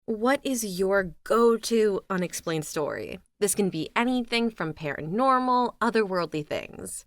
What is your go-to unexplained story? This can be anything from paranormal, otherworldly things.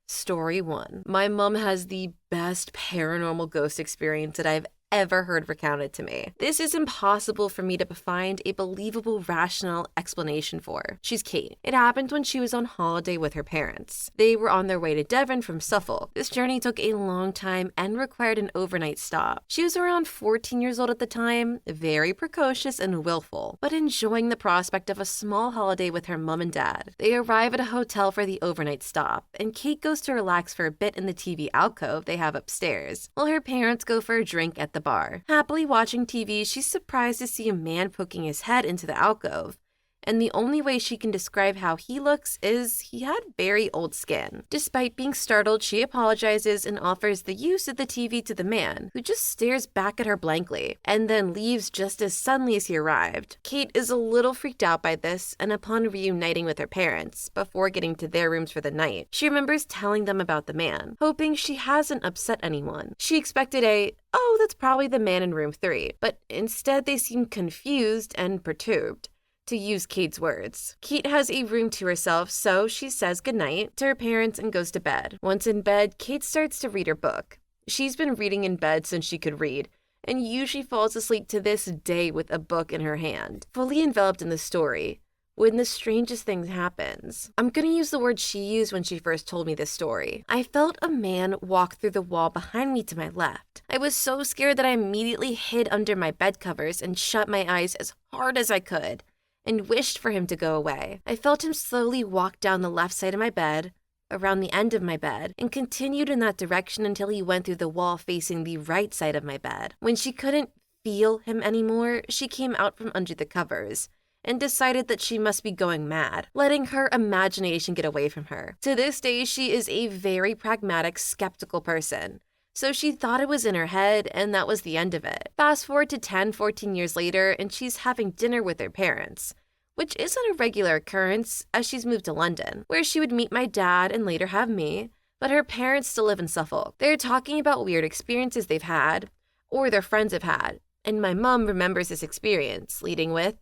Story 1. My mom has the best paranormal ghost experience that I've ever heard recounted to me. This is impossible for me to find a believable, rational explanation for. She's Kate. It happened when she was on holiday with her parents. They were on their way to Devon from Suffolk. This journey took a long time and required an overnight stop. She was around 14 years old at the time, very precocious and willful, but enjoying the prospect of a small holiday with her mom and dad. They arrive at a hotel for the overnight stop, and Kate goes to relax for a bit in the TV alcove they have upstairs, while her parents go for a drink at the bar. Happily watching TV, she's surprised to see a man poking his head into the alcove, and the only way she can describe how he looks is he had very old skin. Despite being startled, she apologizes and offers the use of the TV to the man, who just stares back at her blankly, and then leaves just as suddenly as he arrived. Kate is a little freaked out by this, and upon reuniting with her parents, before getting to their rooms for the night, she remembers telling them about the man, hoping she hasn't upset anyone. She expected oh, that's probably the man in room 3, but instead they seem confused and perturbed, to use Kate's words. Kate has a room to herself, so she says goodnight to her parents and goes to bed. Once in bed, Kate starts to read her book. She's been reading in bed since she could read, and usually falls asleep to this day with a book in her hand, fully enveloped in the story, when the strangest thing happens. I'm gonna use the word she used when she first told me this story. I felt a man walk through the wall behind me to my left. I was so scared that I immediately hid under my bed covers and shut my eyes as hard as I could, and wished for him to go away. I felt him slowly walk down the left side of my bed, around the end of my bed, and continued in that direction until he went through the wall facing the right side of my bed. When she couldn't feel him anymore, she came out from under the covers and decided that she must be going mad, letting her imagination get away from her. To this day, she is a very pragmatic, skeptical person, so she thought it was in her head, and that was the end of it. Fast forward to 10, 14 years later, and she's having dinner with her parents, which isn't a regular occurrence as she's moved to London, where she would meet my dad and later have me, but her parents still live in Suffolk. They're talking about weird experiences they've had, or their friends have had, and my mom remembers this experience, leading with,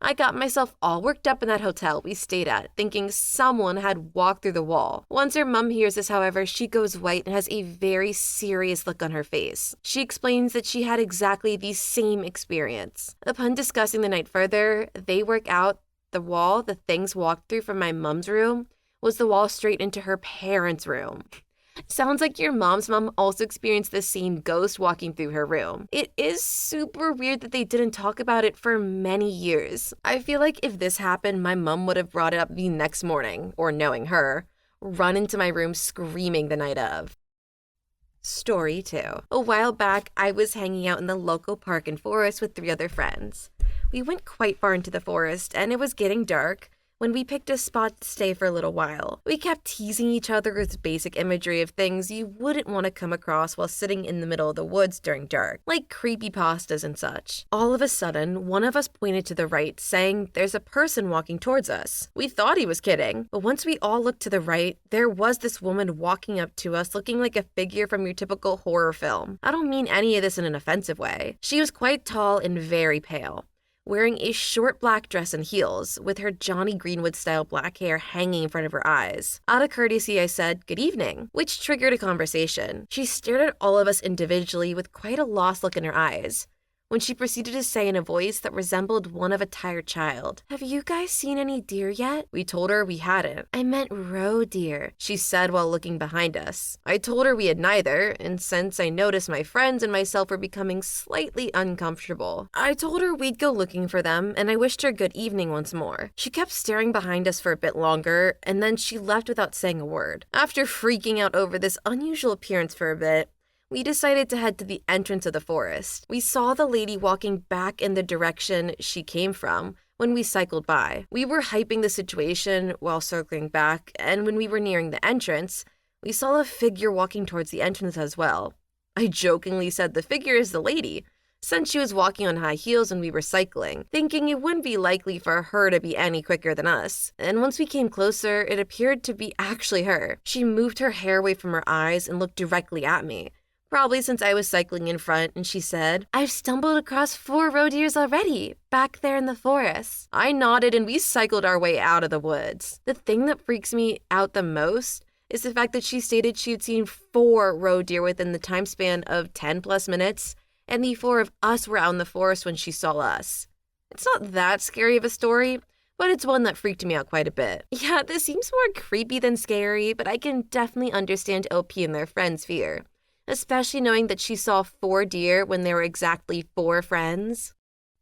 I got myself all worked up in that hotel we stayed at, thinking someone had walked through the wall. Once her mom hears this, however, she goes white and has a very serious look on her face. She explains that she had exactly the same experience. Upon discussing the night further, they work out the wall the things walked through from my mom's room was the wall straight into her parents' room. Sounds like your mom's mom also experienced the same ghost walking through her room. It is super weird that they didn't talk about it for many years. I feel like if this happened, my mom would have brought it up the next morning, or knowing her, run into my room screaming the night of. Story 2. A while back, I was hanging out in the local park and forest with 3 other friends. We went quite far into the forest, and it was getting dark when we picked a spot to stay for a little while. We kept teasing each other with basic imagery of things you wouldn't want to come across while sitting in the middle of the woods during dark, like creepypastas and such. All of a sudden, one of us pointed to the right, saying, "There's a person walking towards us." We thought he was kidding, but once we all looked to the right, there was this woman walking up to us looking like a figure from your typical horror film. I don't mean any of this in an offensive way. She was quite tall and very pale, wearing a short black dress and heels, with her Johnny Greenwood-style black hair hanging in front of her eyes. Out of courtesy, I said, "Good evening," which triggered a conversation. She stared at all of us individually with quite a lost look in her eyes, when she proceeded to say in a voice that resembled one of a tired child, "Have you guys seen any deer yet?" We told her we hadn't. "I meant roe deer," she said while looking behind us. I told her we had neither, and since I noticed my friends and myself were becoming slightly uncomfortable, I told her we'd go looking for them, and I wished her good evening once more. She kept staring behind us for a bit longer, and then she left without saying a word. After freaking out over this unusual appearance for a bit, we decided to head to the entrance of the forest. We saw the lady walking back in the direction she came from when we cycled by. We were hyping the situation while circling back, and when we were nearing the entrance, we saw a figure walking towards the entrance as well. I jokingly said the figure is the lady, since she was walking on high heels when we were cycling, thinking it wouldn't be likely for her to be any quicker than us. And once we came closer, it appeared to be actually her. She moved her hair away from her eyes and looked directly at me, Probably since I was cycling in front and she said, "I've stumbled across 4 roe deers already, back there in the forest." I nodded and we cycled our way out of the woods. The thing that freaks me out the most is the fact that she stated she had seen 4 roe deer within the time span of 10 plus minutes, and the 4 of us were out in the forest when she saw us. It's not that scary of a story, but it's one that freaked me out quite a bit. Yeah, this seems more creepy than scary, but I can definitely understand OP and their friends' fear, especially knowing that she saw 4 deer when there were exactly 4 friends.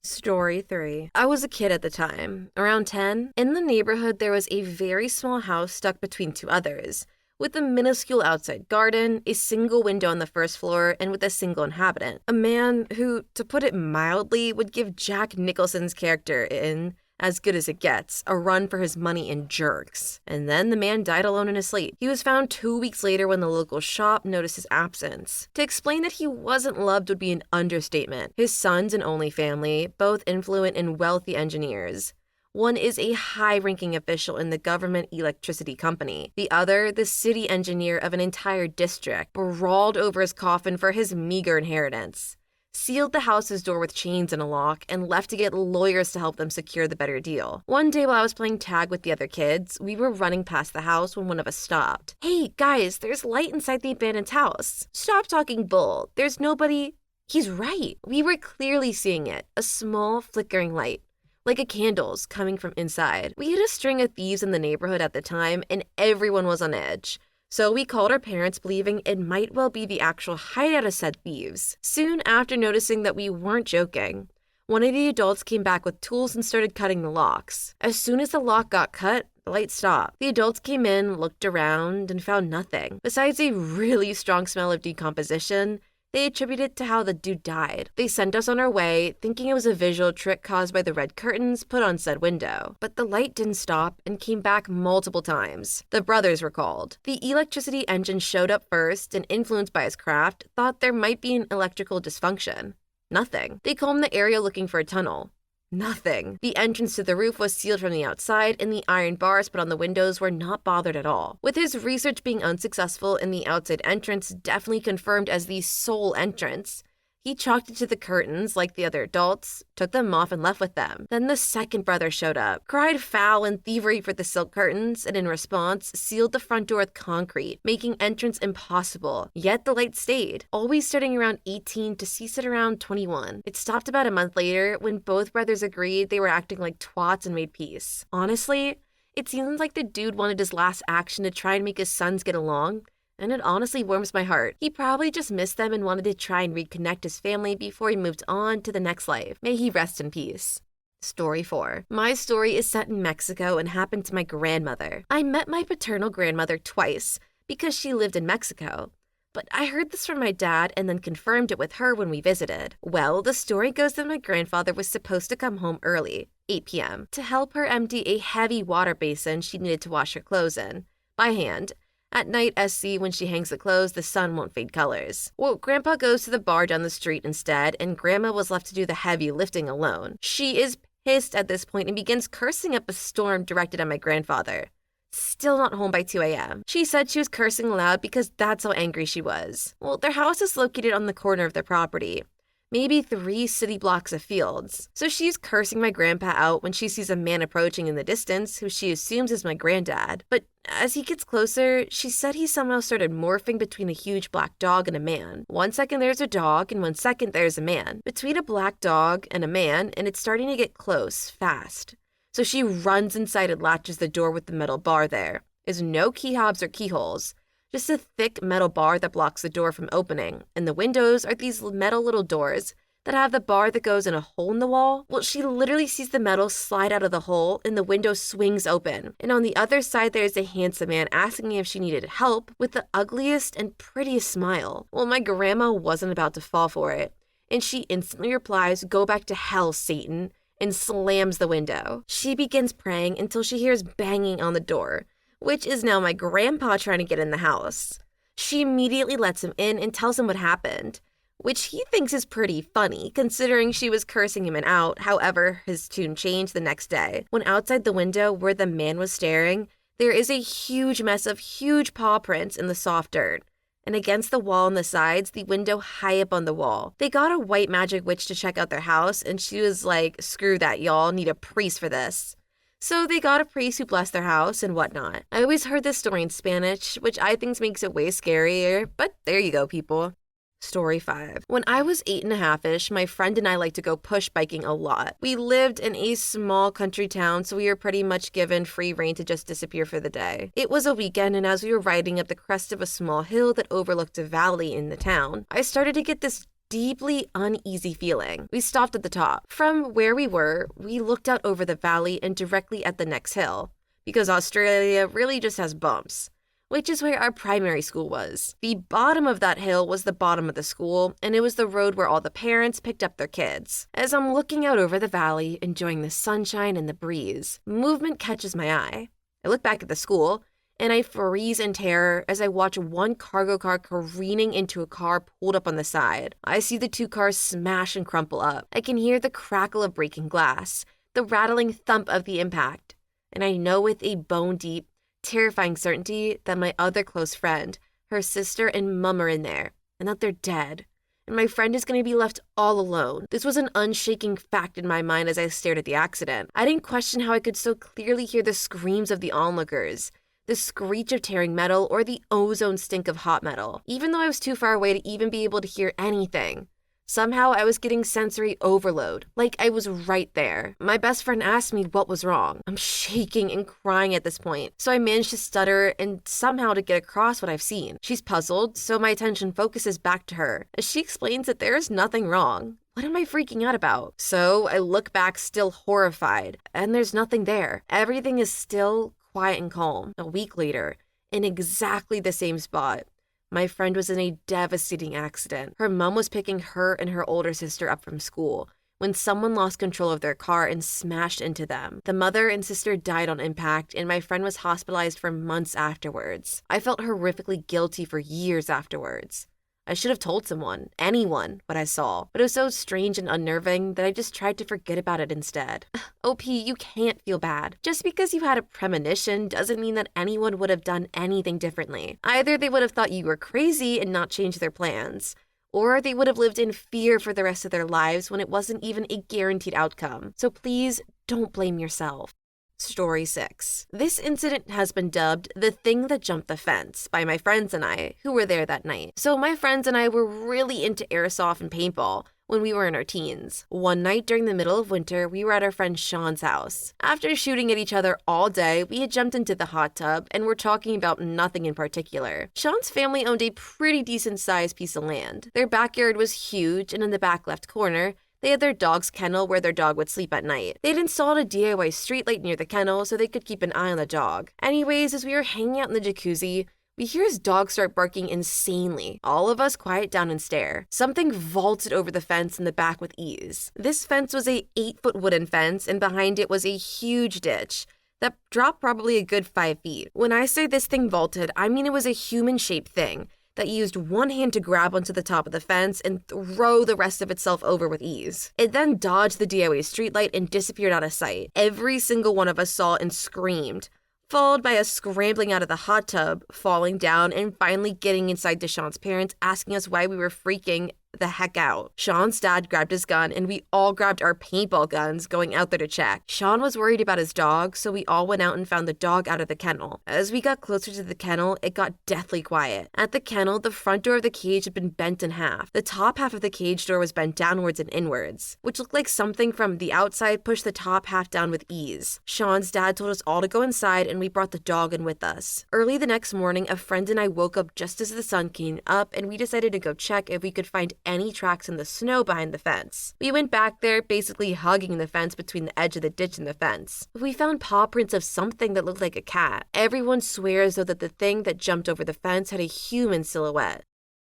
Story 3. I was a kid at the time, around 10. In the neighborhood, there was a very small house stuck between 2 others, with a minuscule outside garden, a single window on the first floor, and with a single inhabitant. A man who, to put it mildly, would give Jack Nicholson's character in As Good as It Gets a run for his money in Jerks. And then the man died alone in his sleep. He was found 2 weeks later when the local shop noticed his absence. To explain that he wasn't loved would be an understatement. His son's an only family, both influent and wealthy engineers. One is a high-ranking official in the government electricity company. The other, the city engineer of an entire district, brawled over his coffin for his meager inheritance, sealed the house's door with chains and a lock, and left to get lawyers to help them secure the better deal. One day while I was playing tag with the other kids, we were running past the house when one of us stopped. "Hey, guys, there's light inside the abandoned house." "Stop talking bull. There's nobody." He's right. We were clearly seeing it, a small flickering light, like a candle's, coming from inside. We had a string of thieves in the neighborhood at the time, and everyone was on edge. So we called our parents, believing it might well be the actual hideout of said thieves. Soon after noticing that we weren't joking, one of the adults came back with tools and started cutting the locks. As soon as the lock got cut, the light stopped. The adults came in, looked around, and found nothing. Besides a really strong smell of decomposition, they attributed it to how the dude died. They sent us on our way, thinking it was a visual trick caused by the red curtains put on said window. But the light didn't stop and came back multiple times. The brothers were called. The electricity engine showed up first and, influenced by his craft, thought there might be an electrical dysfunction. Nothing. They combed the area looking for a tunnel. Nothing. The entrance to the roof was sealed from the outside, and the iron bars put on the windows were not bothered at all. With his research being unsuccessful and the outside entrance definitely confirmed as the sole entrance, he chalked it to the curtains like the other adults, took them off and left with them. Then the second brother showed up, cried foul and thievery for the silk curtains, and in response, sealed the front door with concrete, making entrance impossible. Yet the light stayed, always starting around 18 to cease at around 21. It stopped about a month later when both brothers agreed they were acting like twats and made peace. Honestly, it seems like the dude wanted his last action to try and make his sons get along, and it honestly warms my heart. He probably just missed them and wanted to try and reconnect his family before he moved on to the next life. May he rest in peace. Story 4. My story is set in Mexico and happened to my grandmother. I met my paternal grandmother twice because she lived in Mexico, but I heard this from my dad and then confirmed it with her when we visited. Well, the story goes that my grandfather was supposed to come home early, 8 p.m., to help her empty a heavy water basin she needed to wash her clothes in, by hand. At night, SC, when she hangs the clothes, the sun won't fade colors. Well, Grandpa goes to the bar down the street instead, and Grandma was left to do the heavy lifting alone. She is pissed at this point and begins cursing up a storm directed at my grandfather. Still not home by 2 a.m. She said she was cursing aloud because that's how angry she was. Well, their house is located on the corner of their property, maybe 3 city blocks of fields. So she's cursing my grandpa out when she sees a man approaching in the distance who she assumes is my granddad. But as he gets closer, she said he somehow started morphing between a huge black dog and a man. 1 second there's a dog, and 1 second there's a man. Between a black dog and a man, and it's starting to get close, fast. So she runs inside and latches the door with the metal bar there. There's no key fobs or keyholes, just a thick metal bar that blocks the door from opening, and the windows are these metal little doors that have the bar that goes in a hole in the wall. Well, she literally sees the metal slide out of the hole and the window swings open. And on the other side, there's a handsome man asking if she needed help with the ugliest and prettiest smile. Well, my grandma wasn't about to fall for it, and she instantly replies, "Go back to hell, Satan," and slams the window. She begins praying until she hears banging on the door, which is now my grandpa trying to get in the house. She immediately lets him in and tells him what happened, which he thinks is pretty funny, considering she was cursing him out. However, his tune changed the next day, when outside the window where the man was staring, there is a huge mess of huge paw prints in the soft dirt. and against the wall on the sides, the window high up on the wall. They got a white magic witch to check out their house, and she was like, screw that, y'all, need a priest for this. So they got a priest who blessed their house and whatnot. I always heard this story in Spanish, which I think makes it way scarier, but there you go, people. Story 5. When I was 8.5-ish, my friend and I liked to go push biking a lot. We lived in a small country town, so we were pretty much given free rein to just disappear for the day. It was a weekend, and as we were riding up the crest of a small hill that overlooked a valley in the town, I started to get this deeply uneasy feeling. We stopped at the top. From where we were, we looked out over the valley and directly at the next hill, because Australia really just has bumps, which is where our primary school was. The bottom of that hill was the bottom of the school, and it was the road where all the parents picked up their kids. As I'm looking out over the valley, enjoying the sunshine and the breeze, movement catches my eye. I look back at the school, and I freeze in terror as I watch one cargo car careening into a car pulled up on the side. I see the two cars smash and crumple up. I can hear the crackle of breaking glass, the rattling thump of the impact, and I know with a bone-deep, terrifying certainty that my other close friend, her sister and mum are in there, and that they're dead. And my friend is going to be left all alone. This was an unshaking fact in my mind as I stared at the accident. I didn't question how I could so clearly hear the screams of the onlookers, the screech of tearing metal, or the ozone stink of hot metal, even though I was too far away to even be able to hear anything. Somehow I was getting sensory overload, like I was right there. My best friend asked me what was wrong. I'm shaking and crying at this point, so I managed to stutter and somehow to get across what I've seen. She's puzzled, so my attention focuses back to her, as she explains that there is nothing wrong. What am I freaking out about? So I look back still horrified, and there's nothing there. Everything is still quiet and calm. A week later, in exactly the same spot, my friend was in a devastating accident. Her mom was picking her and her older sister up from school when someone lost control of their car and smashed into them. The mother and sister died on impact, and my friend was hospitalized for months afterwards. I felt horrifically guilty for years afterwards. I should have told someone, anyone, what I saw, but it was so strange and unnerving that I just tried to forget about it instead. OP, you can't feel bad. Just because you had a premonition doesn't mean that anyone would have done anything differently. Either they would have thought you were crazy and not changed their plans, or they would have lived in fear for the rest of their lives when it wasn't even a guaranteed outcome. So please don't blame yourself. Story 6. This incident has been dubbed the thing that jumped the fence by my friends and I, who were there that night. So my friends and I were really into airsoft and paintball when we were in our teens. One night during the middle of winter, we were at our friend Sean's house. After shooting at each other all day, we had jumped into the hot tub and were talking about nothing in particular. Sean's family owned a pretty decent-sized piece of land. Their backyard was huge, and in the back left corner, they had their dog's kennel where their dog would sleep at night. They'd installed a DIY streetlight near the kennel so they could keep an eye on the dog. Anyways, as we were hanging out in the jacuzzi, we hear his dog start barking insanely. All of us quiet down and stare. Something vaulted over the fence in the back with ease. This fence was a 8-foot wooden fence, and behind it was a huge ditch that dropped probably a good 5 feet. When I say this thing vaulted, I mean it was a human-shaped thing that used one hand to grab onto the top of the fence and throw the rest of itself over with ease. It then dodged the DIY streetlight and disappeared out of sight. Every single one of us saw and screamed, followed by us scrambling out of the hot tub, falling down, and finally getting inside to Sean's parents, asking us why we were freaking the heck out. Sean's dad grabbed his gun, and we all grabbed our paintball guns, going out there to check. Sean was worried about his dog, so we all went out and found the dog out of the kennel. As we got closer to the kennel, it got deathly quiet. At the kennel, the front door of the cage had been bent in half. The top half of the cage door was bent downwards and inwards, which looked like something from the outside pushed the top half down with ease. Sean's dad told us all to go inside, and we brought the dog in with us. Early the next morning, a friend and I woke up just as the sun came up, and we decided to go check if we could find any tracks in the snow behind the fence. We went back there, basically hugging the fence between the edge of the ditch and the fence. We found paw prints of something that looked like a cat. Everyone swears, though, that the thing that jumped over the fence had a human silhouette.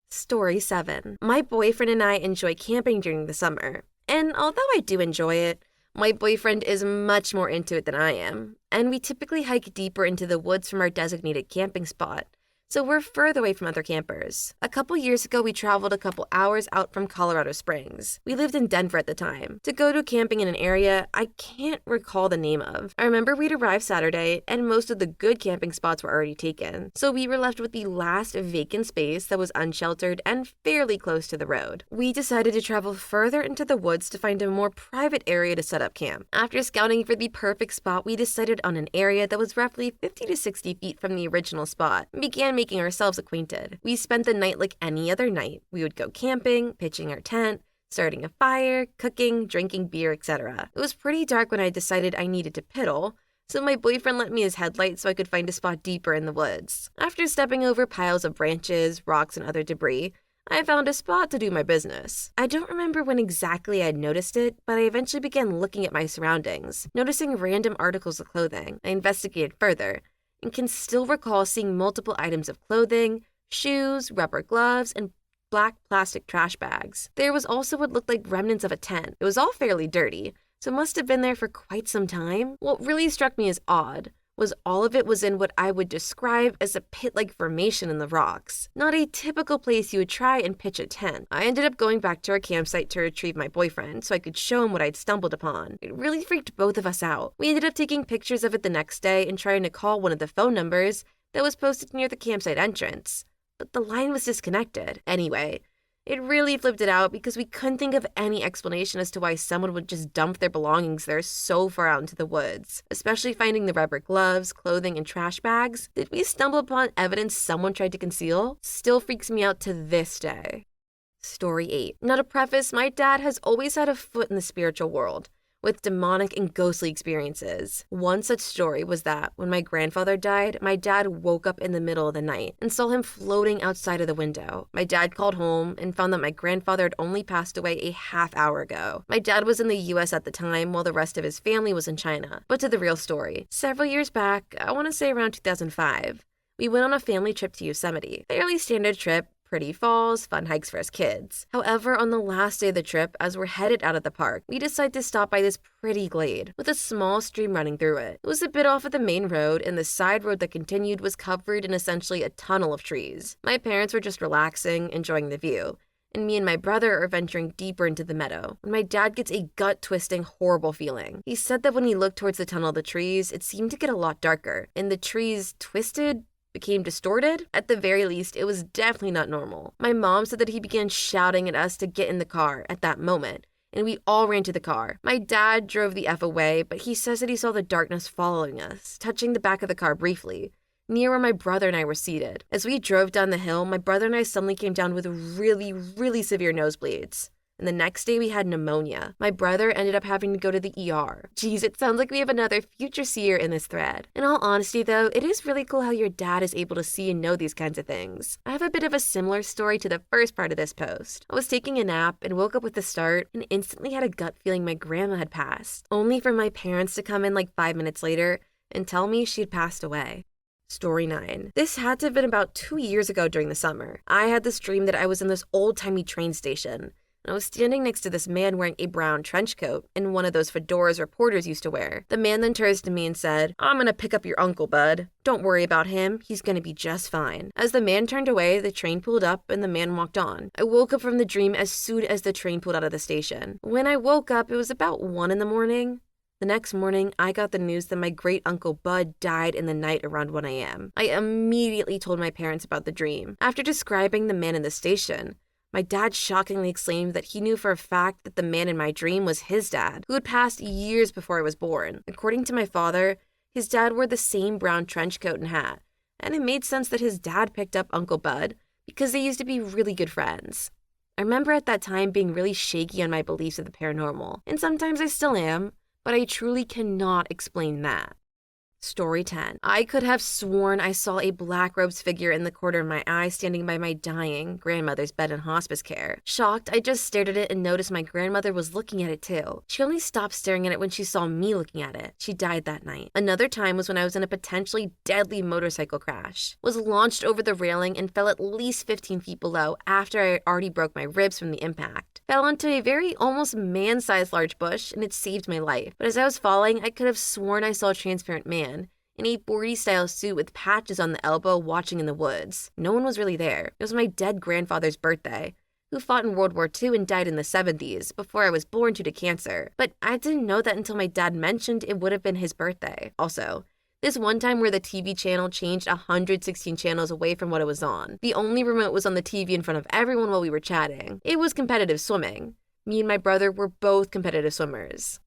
Story 7. My boyfriend and I enjoy camping during the summer. And although I do enjoy it, my boyfriend is much more into it than I am. And we typically hike deeper into the woods from our designated camping spot, so we're further away from other campers. A couple years ago, we traveled a couple hours out from Colorado Springs. We lived in Denver at the time, to go to camping in an area I can't recall the name of. I remember we'd arrived Saturday, and most of the good camping spots were already taken, so we were left with the last vacant space that was unsheltered and fairly close to the road. We decided to travel further into the woods to find a more private area to set up camp. After scouting for the perfect spot, we decided on an area that was roughly 50 to 60 feet from the original spot and began making ourselves acquainted. We spent the night like any other night. We would go camping, pitching our tent, starting a fire, cooking, drinking beer, etc. It was pretty dark when I decided I needed to piddle, so my boyfriend lent me his headlight so I could find a spot deeper in the woods. After stepping over piles of branches, rocks, and other debris, I found a spot to do my business. I don't remember when exactly I had noticed it, but I eventually began looking at my surroundings, noticing random articles of clothing. I investigated further, and can still recall seeing multiple items of clothing, shoes, rubber gloves, and black plastic trash bags. There was also what looked like remnants of a tent. It was all fairly dirty, so it must have been there for quite some time. What really struck me as odd was all of it was in what I would describe as a pit-like formation in the rocks. Not a typical place you would try and pitch a tent. I ended up going back to our campsite to retrieve my boyfriend so I could show him what I'd stumbled upon. It really freaked both of us out. We ended up taking pictures of it the next day and trying to call one of the phone numbers that was posted near the campsite entrance, but the line was disconnected. Anyway, it really flipped it out because we couldn't think of any explanation as to why someone would just dump their belongings there so far out into the woods, especially finding the rubber gloves, clothing, and trash bags. Did we stumble upon evidence someone tried to conceal? Still freaks me out to this day. Story 8. Now to preface, my dad has always had a foot in the spiritual world, with demonic and ghostly experiences. One such story was that when my grandfather died, my dad woke up in the middle of the night and saw him floating outside of the window. My dad called home and found that my grandfather had only passed away a half hour ago. My dad was in the US at the time while the rest of his family was in China. But to the real story. Several years back, I want to say around 2005, we went on a family trip to Yosemite. Fairly standard trip. Pretty falls, fun hikes for us kids. However, on the last day of the trip, as we're headed out of the park, we decided to stop by this pretty glade with a small stream running through it. It was a bit off of the main road, and the side road that continued was covered in essentially a tunnel of trees. My parents were just relaxing, enjoying the view, and me and my brother are venturing deeper into the meadow when my dad gets a gut-twisting, horrible feeling. He said that when he looked towards the tunnel of the trees, it seemed to get a lot darker, and the trees twisted, became distorted. At the very least, it was definitely not normal. My mom said that he began shouting at us to get in the car at that moment, and we all ran to the car. My dad drove the F away, but he says that he saw the darkness following us, touching the back of the car briefly, near where my brother and I were seated. As we drove down the hill, my brother and I suddenly came down with really, really severe nosebleeds. And the next day we had pneumonia. My brother ended up having to go to the ER. Geez, it sounds like we have another future seer in this thread. In all honesty though, it is really cool how your dad is able to see and know these kinds of things. I have a bit of a similar story to the first part of this post. I was taking a nap and woke up with the start and instantly had a gut feeling my grandma had passed, only for my parents to come in like 5 minutes later and tell me she'd passed away. Story 9. This had to have been about 2 years ago during the summer. I had this dream that I was in this old-timey train station. I was standing next to this man wearing a brown trench coat and one of those fedoras reporters used to wear. The man then turns to me and said, "I'm gonna pick up your uncle, bud. Don't worry about him. He's gonna be just fine." As the man turned away, the train pulled up and the man walked on. I woke up from the dream as soon as the train pulled out of the station. When I woke up, it was about 1 in the morning. The next morning, I got the news that my great-uncle Bud died in the night around 1 a.m. I immediately told my parents about the dream. After describing the man in the station, my dad shockingly exclaimed that he knew for a fact that the man in my dream was his dad, who had passed years before I was born. According to my father, his dad wore the same brown trench coat and hat, and it made sense that his dad picked up Uncle Bud because they used to be really good friends. I remember at that time being really shaky on my beliefs of the paranormal, and sometimes I still am, but I truly cannot explain that. Story 10. I could have sworn I saw a black-robed figure in the corner of my eye standing by my dying grandmother's bed in hospice care. Shocked, I just stared at it and noticed my grandmother was looking at it too. She only stopped staring at it when she saw me looking at it. She died that night. Another time was when I was in a potentially deadly motorcycle crash. Was launched over the railing and fell at least 15 feet below after I had already broke my ribs from the impact. Fell onto a very almost man-sized large bush and it saved my life. But as I was falling, I could have sworn I saw a transparent man in a 40s style suit with patches on the elbow, watching in the woods. No one was really there. It was my dead grandfather's birthday, who fought in World War II and died in the 70s, before I was born due to cancer. But I didn't know that until my dad mentioned it would have been his birthday. Also, this one time where the TV channel changed 116 channels away from what it was on. The only remote was on the TV in front of everyone while we were chatting. It was competitive swimming. Me and my brother were both competitive swimmers.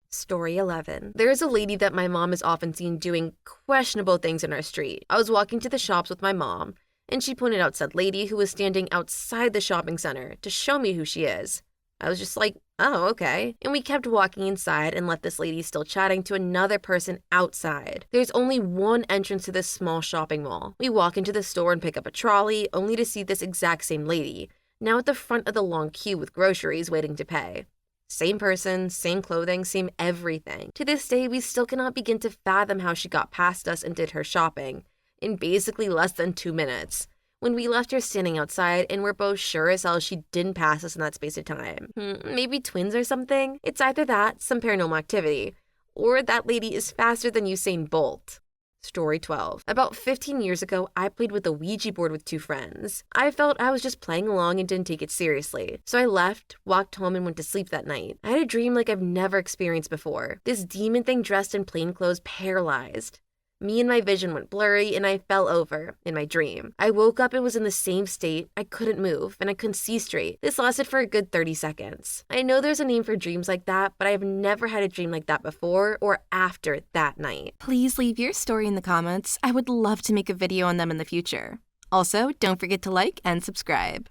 Story 11. There is a lady that my mom is often seen doing questionable things in our street. I was walking to the shops with my mom, and she pointed out said lady who was standing outside the shopping center to show me who she is. I was just like, oh, okay. And we kept walking inside and left this lady still chatting to another person outside. There's only one entrance to this small shopping mall. We walk into the store and pick up a trolley, only to see this exact same lady, now at the front of the long queue with groceries waiting to pay. Same person, same clothing, same everything. To this day, we still cannot begin to fathom how she got past us and did her shopping in basically less than 2 minutes, when we left her standing outside and we're both sure as hell she didn't pass us in that space of time. Maybe twins or something? It's either that, some paranormal activity, or that lady is faster than Usain Bolt. Story 12. About 15 years ago, I played with a Ouija board with 2 friends. I felt I was just playing along and didn't take it seriously. So I left, walked home, and went to sleep that night. I had a dream like I've never experienced before. This demon thing dressed in plain clothes paralyzed. Me and my vision went blurry, and I fell over in my dream. I woke up and was in the same state. I couldn't move, and I couldn't see straight. This lasted for a good 30 seconds. I know there's a name for dreams like that, but I've never had a dream like that before or after that night. Please leave your story in the comments. I would love to make a video on them in the future. Also, don't forget to like and subscribe.